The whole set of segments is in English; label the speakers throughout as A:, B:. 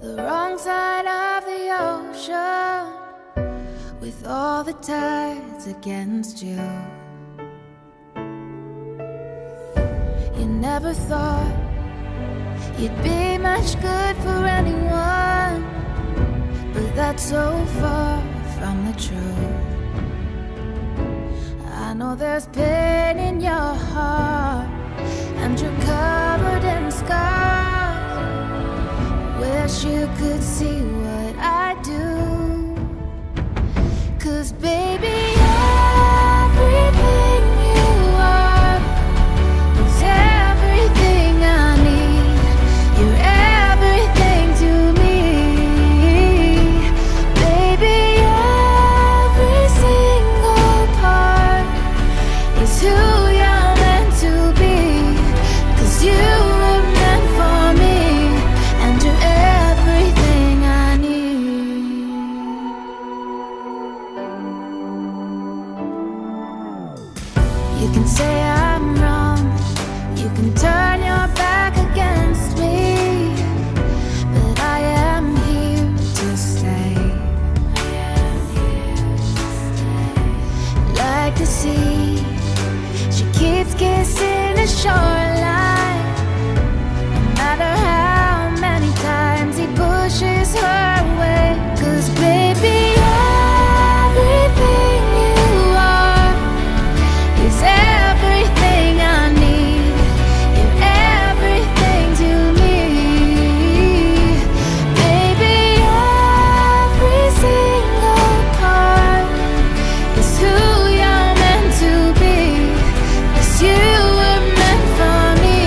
A: the wrong side of the ocean, with all the tides against you. You never thought you'd be much good for anyone, but that's so far from the truth. I know there's pain in your heart, and you're covered in scars. Wish you could see what I do, 'cause baby, everything you are is everything I need. You're everything to me, baby. Every single part is who you're meant to be, 'cause you were meant for me, and you're everything I need. You can say I'm wrong, you can turn your back against me, but I am here to stay. Like the sea, she keeps kissing the shoreline, no matter how many times he pushes her away. 'Cause baby, everything you are is everything I need. You're everything to me, baby. Every single part is who you're meant to be, 'cause you were meant for me.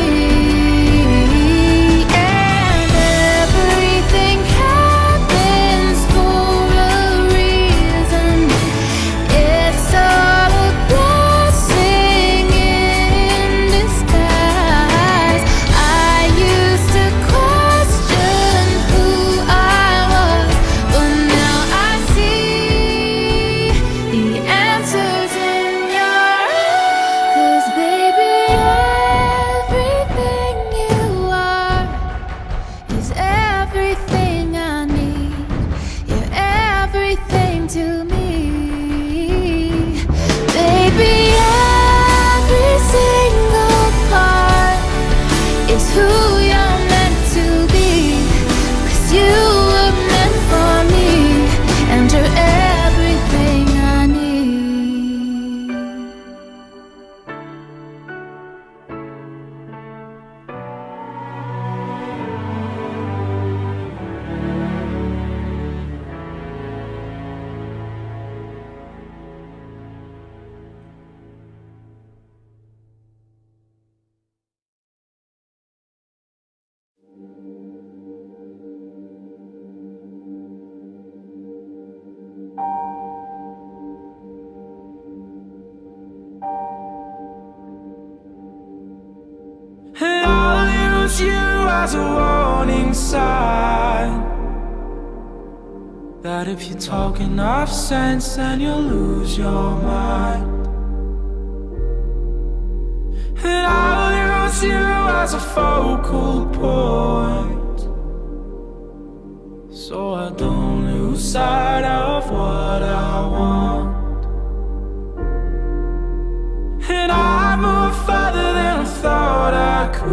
A: And everything happens for a reason. It's all a blessing in disguise. I used to question who I was, but now I see the answers in your eyes. 'Cause baby, everything you are is everything I need. You're everything to me, baby. Every single part is who you're meant to be, 'cause you were meant for me, and you're everything I need.
B: And I'll use you as a warning sign, that if you talk enough sense, then you'll lose your mind. And I'll use you as a focal point, so I don't lose sight of what I want. And I move further than I thought I could,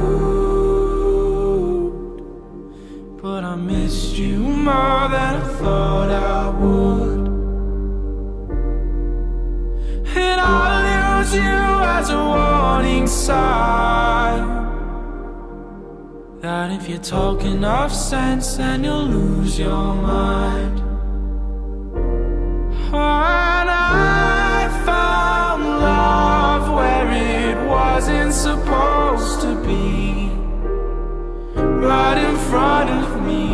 B: but I missed you more than I thought I would. And I'll use you as a warning sign, that if you talk enough sense, then you'll lose your mind. And I found love where it wasn't supposed to be, right in front of me.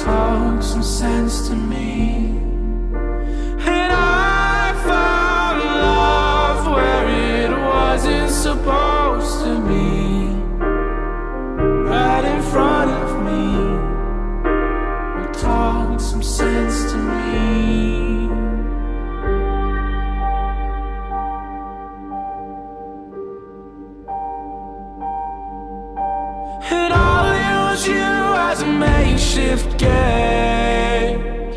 B: Talk some sense to me. And I found love where it wasn't supposed to be, right in front of me. Talk some sense to me. And I'll use you as a makeshift gauge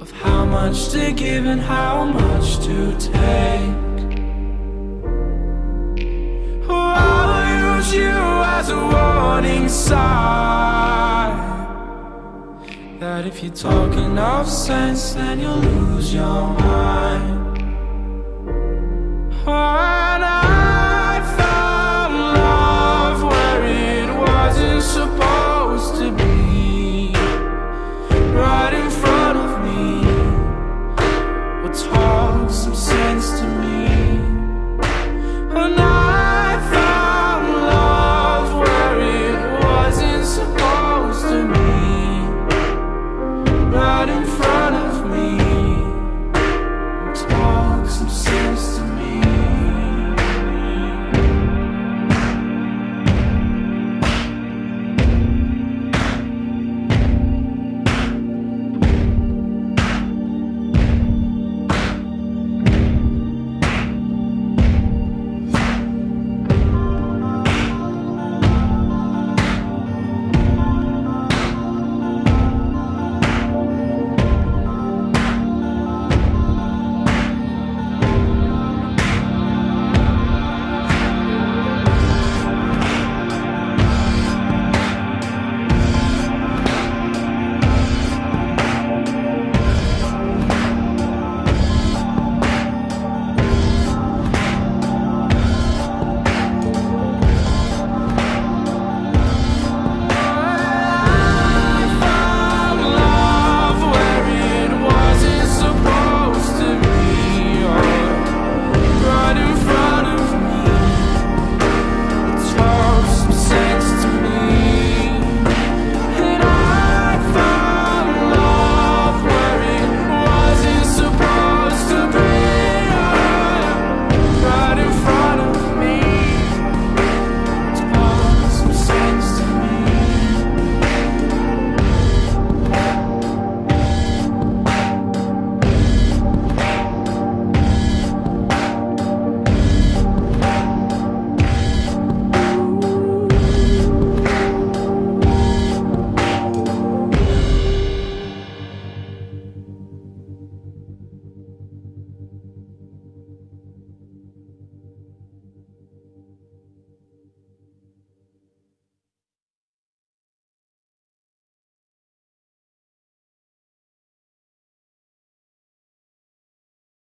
B: of how much to give and how much to take. Oh, I'll use you as a warning sign that if you talk enough sense, then you'll lose your mind.